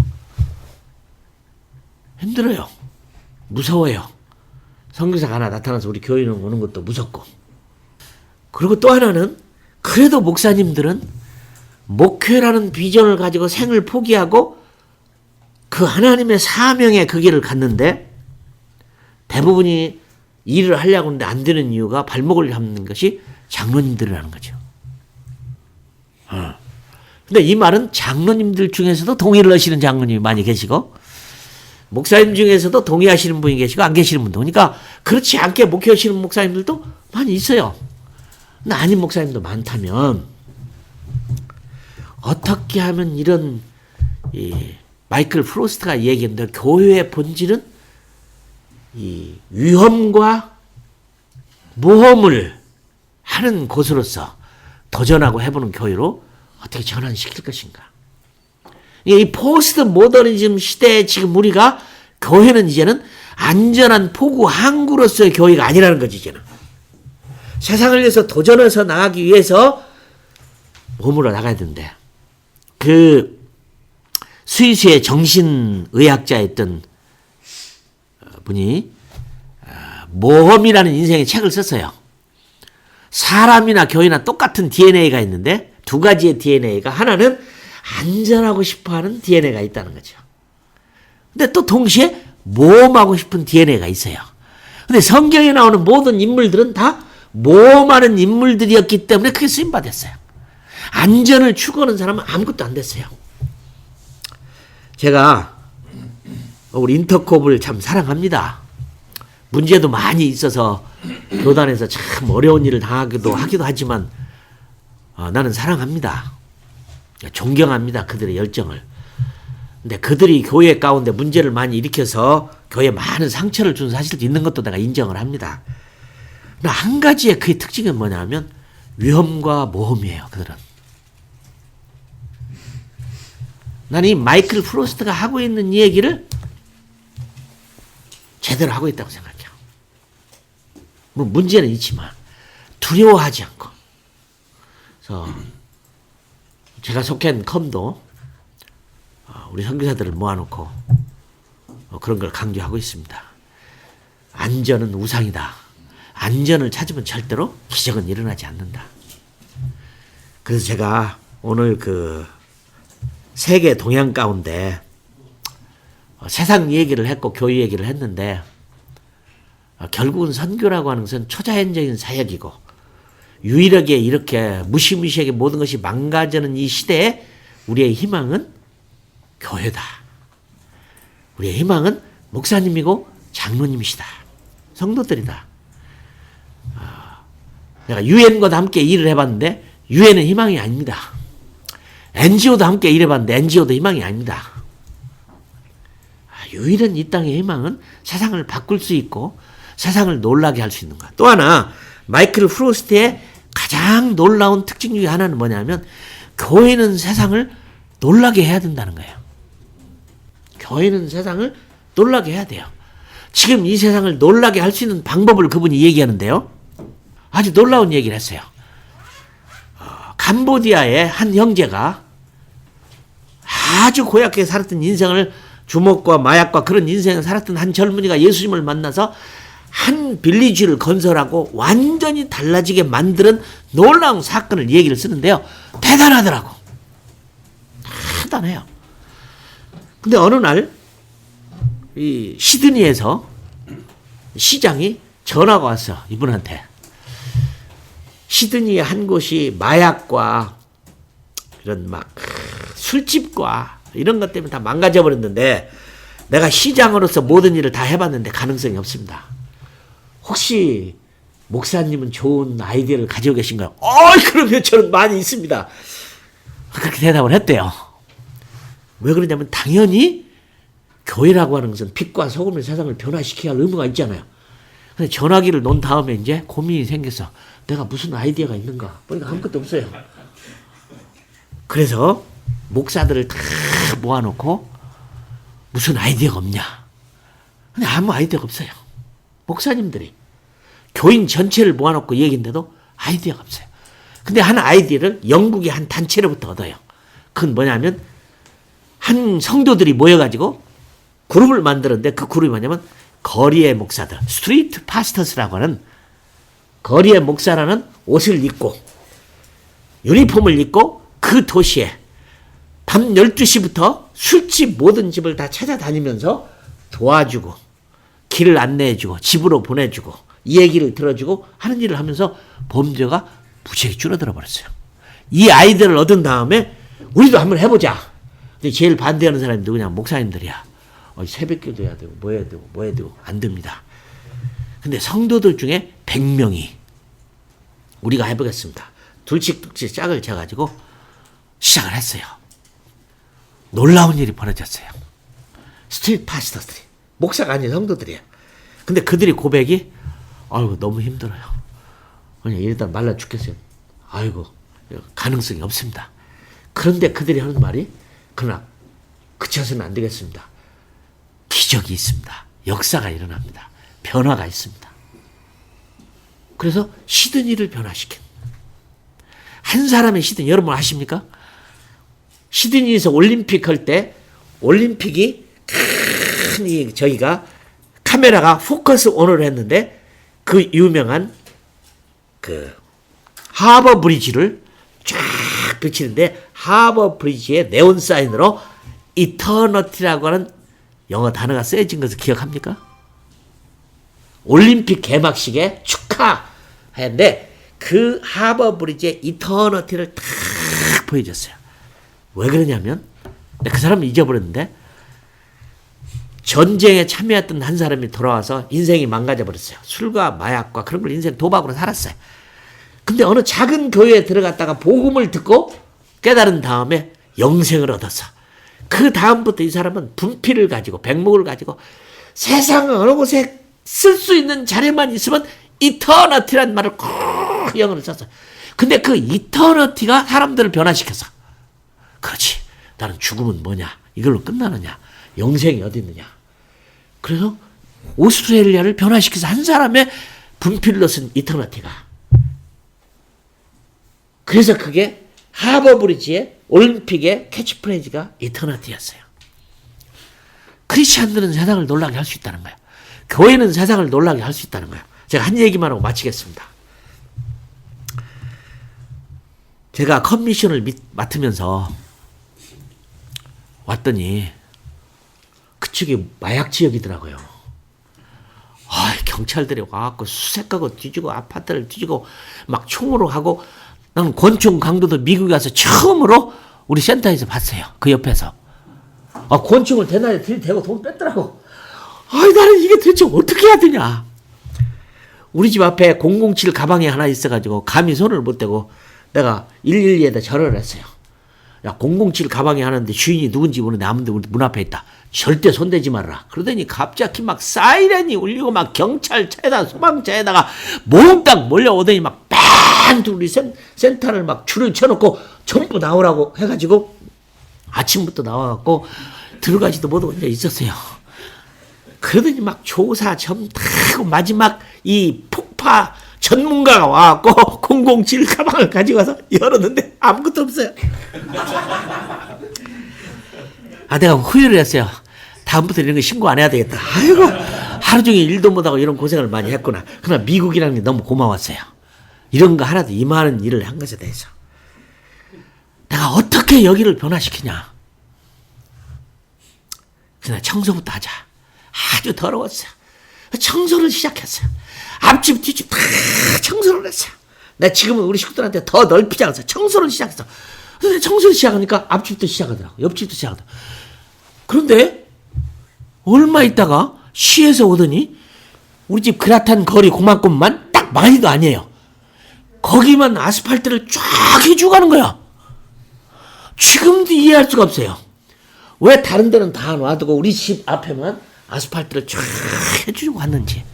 힘들어요. 무서워요. 선교사가 하나 나타나서 우리 교회는 오는 것도 무섭고. 그리고 또 하나는, 그래도 목사님들은 목회라는 비전을 가지고 생을 포기하고 그 하나님의 사명의 그 길을 갔는데 대부분이 일을 하려고 하는데 안 되는 이유가 발목을 잡는 것이 장로님들이라는 거죠. 근데 이 말은 장로님들 중에서도 동의를 하시는 장로님이 많이 계시고 목사님 중에서도 동의하시는 분이 계시고 안 계시는 분도. 그러니까 그렇지 않게 목회하시는 목사님들도 많이 있어요. 근데 아닌 목사님도 많다면 어떻게 하면 이런 마이클 프로스트가 얘기했는데 교회의 본질은 이 위험과 모험을 하는 곳으로서 도전하고 해보는 교회로 어떻게 전환시킬 것인가. 이 포스트 모더니즘 시대에 지금 우리가 교회는 이제는 안전한 포구 항구로서의 교회가 아니라는 거지. 이제는 세상을 위해서 도전해서 나가기 위해서 몸으로 나가야 된대. 그 스위스의 정신의학자였던 분이 모험이라는 인생의 책을 썼어요. 사람이나 교회나 똑같은 DNA가 있는데 두 가지의 DNA가 하나는 안전하고 싶어하는 DNA가 있다는 거죠. 근데 또 동시에 모험하고 싶은 DNA가 있어요. 근데 성경에 나오는 모든 인물들은 다 모험하는 인물들이었기 때문에 그게 쓰임받았어요. 안전을 추구하는 사람은 아무것도 안 됐어요. 제가 우리 인터콥을 참 사랑합니다. 문제도 많이 있어서 교단에서 참 어려운 일을 당하기도 하지만 나는 사랑합니다. 존경합니다. 그들의 열정을. 근데 그들이 교회 가운데 문제를 많이 일으켜서 교회에 많은 상처를 준 사실도 있는 것도 내가 인정을 합니다. 그러나 한 가지의 그의 특징은 뭐냐면 위험과 모험이에요. 그들은. 나는 이 마이클 프로스트가 하고 있는 이 얘기를 제대로 하고 있다고 생각해요. 뭐 문제는 있지만 두려워하지 않고. 그래서 제가 속한 컴도 우리 선교사들을 모아놓고 그런 걸 강조하고 있습니다. 안전은 우상이다. 안전을 찾으면 절대로 기적은 일어나지 않는다. 그래서 제가 오늘 그 세계 동향 가운데 세상 얘기를 했고 교회 얘기를 했는데 결국은 선교라고 하는 것은 초자연적인 사역이고 유일하게 이렇게 무시무시하게 모든 것이 망가지는 이 시대에 우리의 희망은 교회다. 우리의 희망은 목사님이고 장로님이시다. 성도들이다. 내가 유엔과도 함께 일을 해봤는데 유엔은 희망이 아닙니다. NGO도 함께 일해봤는데 NGO도 희망이 아닙니다. 유일한 이 땅의 희망은 세상을 바꿀 수 있고 세상을 놀라게 할 수 있는 것. 또 하나 마이클 프로스트의 가장 놀라운 특징 중에 하나는 뭐냐면 교회는 세상을 놀라게 해야 된다는 거예요. 교회는 세상을 놀라게 해야 돼요. 지금 이 세상을 놀라게 할 수 있는 방법을 그분이 얘기하는데요. 아주 놀라운 얘기를 했어요. 캄보디아의 한 형제가 아주 고약하게 살았던 인생을 주먹과 마약과 그런 인생을 살았던 한 젊은이가 예수님을 만나서 한 빌리지를 건설하고 완전히 달라지게 만드는 놀라운 사건을 얘기를 쓰는데요. 대단하더라고. 대단해요. 근데 어느 날 이 시드니에서 시장이 전화가 왔어. 이분한테. 시드니의 한 곳이 마약과 이런 막 술집과 이런 것 때문에 다 망가져 버렸는데 내가 시장으로서 모든 일을 다 해봤는데 가능성이 없습니다. 혹시 목사님은 좋은 아이디어를 가지고 계신가요? 그러면 저는 많이 있습니다. 그렇게 대답을 했대요. 왜 그러냐면 당연히 교회라고 하는 것은 빛과 소금의 세상을 변화시켜야 할 의무가 있잖아요. 근데 전화기를 놓은 다음에 이제 고민이 생겼어. 내가 무슨 아이디어가 있는가? 보니까 아무것도 없어요. 그래서 목사들을 다 모아놓고 무슨 아이디어가 없냐? 근데 아무 아이디어가 없어요. 목사님들이 교인 전체를 모아놓고 얘기인데도 아이디어가 없어요. 근데 한 아이디어를 영국의 한 단체로부터 얻어요. 그건 뭐냐면 한 성도들이 모여가지고 그룹을 만들었는데 그 그룹이 뭐냐면 거리의 목사들, 스트리트 파스터스라고 하는 거리의 목사라는 옷을 입고 유니폼을 입고 그 도시에 밤 12시부터 술집 모든 집을 다 찾아다니면서 도와주고 길을 안내해주고 집으로 보내주고 이 얘기를 들어주고 하는 일을 하면서 범죄가 무지하게 줄어들어 버렸어요. 이 아이디어를 얻은 다음에 우리도 한번 해보자. 근데 제일 반대하는 사람이 누구냐? 목사님들이야. 새벽기도 해야 되고 뭐 해야 되고 뭐 해야 되고 안 됩니다. 근데 성도들 중에 100명이 우리가 해보겠습니다. 둘씩 짝을 재가지고 시작을 했어요. 놀라운 일이 벌어졌어요. 스트리트 파스터들이 목사가 아닌 성도들이에요. 근데 그들이 고백이 너무 힘들어요. 그냥 일단 말라 죽겠어요. 가능성이 없습니다. 그런데 그들이 하는 말이 그러나 그쳐서는 안 되겠습니다. 기적이 있습니다. 역사가 일어납니다. 변화가 있습니다. 그래서 시드니를 변화시킨 한 사람의 시드니 여러분 아십니까? 시드니에서 올림픽 할 때 올림픽이 큰 저희가 카메라가 포커스 온을 했는데 그 유명한 그 하버 브리지를 쫙 비치는데 하버 브리지의 네온 사인으로 이터너티라고 하는 영어 단어가 쓰여진 것을 기억합니까? 올림픽 개막식에 축하했는데 그 하버 브리지의 이터너티를 탁 보여줬어요. 왜 그러냐면 그 사람은 잊어버렸는데 전쟁에 참여했던 한 사람이 돌아와서 인생이 망가져버렸어요. 술과 마약과 그런 걸 인생 도박으로 살았어요. 근데 어느 작은 교회에 들어갔다가 복음을 듣고 깨달은 다음에 영생을 얻었어. 그 다음부터 이 사람은 분필을 가지고 백목을 가지고 세상 어느 곳에 쓸 수 있는 자리만 있으면 이터너티란 말을 꼭 영어로 썼어요. 근데 그 이터너티가 사람들을 변화시켰어. 그렇지. 나는 죽음은 뭐냐? 이걸로 끝나느냐? 영생이 어디 있느냐? 그래서 오스트레일리아를 변화시켜서 한 사람의 분필로 쓴 이터너티가. 그래서 그게 하버브리지의 올림픽의 캐치프레이즈가 이터너티였어요. 크리스찬들은 세상을 놀라게 할 수 있다는 거예요. 교회는 세상을 놀라게 할 수 있다는 거예요. 제가 한 얘기만 하고 마치겠습니다. 제가 커미션을 맡으면서 왔더니 그쪽이 마약 지역이더라고요. 경찰들이 와갖고 수색하고 뒤지고 아파트를 뒤지고 막 총으로 하고 나는 권총 강도도 미국에 가서 처음으로 우리 센터에서 봤어요. 그 옆에서. 권총을 대낮에 들이대고 돈 뺐더라고. 나는 이게 도대체 어떻게 해야 되냐. 우리 집 앞에 007 가방이 하나 있어가지고 감히 손을 못 대고 내가 112에다 전화를 했어요. 야, 007 가방이 하나인데 주인이 누군지 모르는데 아무도 우리 문 앞에 있다. 절대 손대지 말라. 그러더니 갑자기 막 사이렌이 울리고 막 경찰차에다가 소방차에다가 몽땅 몰려오더니 막 뺑! 우리 센터를 막 줄을 쳐놓고 전부 나오라고 해가지고 아침부터 나와갖고 들어가지도 못하고 이제 있었어요. 그러더니 막 조사 점하고 마지막 이 폭파 전문가가 와갖고 007 가방을 가지고 와서 열었는데 아무것도 없어요. 내가 후회를 했어요. 다음부터 이런 거 신고 안 해야 되겠다. 하루 종일 일도 못하고 이런 고생을 많이 했구나. 그러나 미국이라는 게 너무 고마웠어요. 이런 거 하나도 이만한 일을 한 것에 대해서. 내가 어떻게 여기를 변화시키냐. 그냥 청소부터 하자. 아주 더러웠어요. 청소를 시작했어요. 앞집 뒷집 다 청소를 했어요. 내가 지금은 우리 식구들한테 더 넓히지 않았어요. 청소를 시작했어. 근데 청소를 시작하니까 앞집도 시작하더라고. 옆집도 시작하더라고. 그런데 얼마 있다가 시에서 오더니 우리 집 그라탄 거리 그만큼만 딱 많이도 아니에요. 거기만 아스팔트를 쫙 해주고 가는 거야. 지금도 이해할 수가 없어요. 왜 다른 데는 다 놔두고 우리 집 앞에만 아스팔트를 쫙 해주고 갔는지.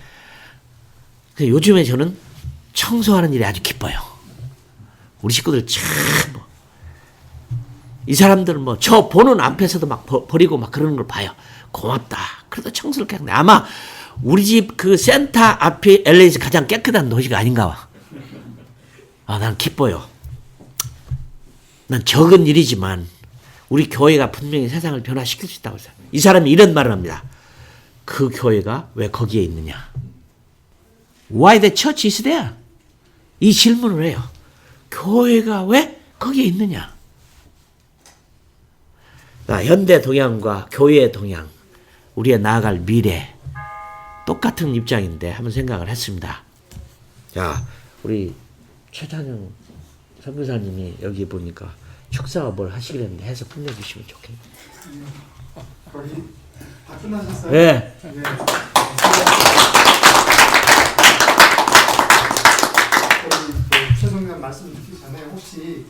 요즘에 저는 청소하는 일이 아주 기뻐요. 우리 식구들 참 이 사람들은 뭐 저 보는 앞에서도 막 버리고 막 그러는 걸 봐요. 고맙다. 그래도 청소를 깨끗해. 아마 우리 집 그 센터 앞이 LA에서 가장 깨끗한 도시가 아닌가 봐. 난 기뻐요. 난 적은 일이지만 우리 교회가 분명히 세상을 변화시킬 수 있다고 생각해요. 이 사람이 이런 말을 합니다. 그 교회가 왜 거기에 있느냐? Why the church is there? 이 질문을 해요. 교회가 왜 거기에 있느냐? 현대 동향과 교회의 동향, 우리의 나아갈 미래 똑같은 입장인데 한번 생각을 했습니다. 자, 우리 최찬영 선교사님이 여기 보니까 축사가 뭘 하시기로 했는데 해서 끝내주시면 좋겠네요. 거의 다 끝나셨어요? 네. 네. 저희 최종관 말씀 듣기 전에 혹시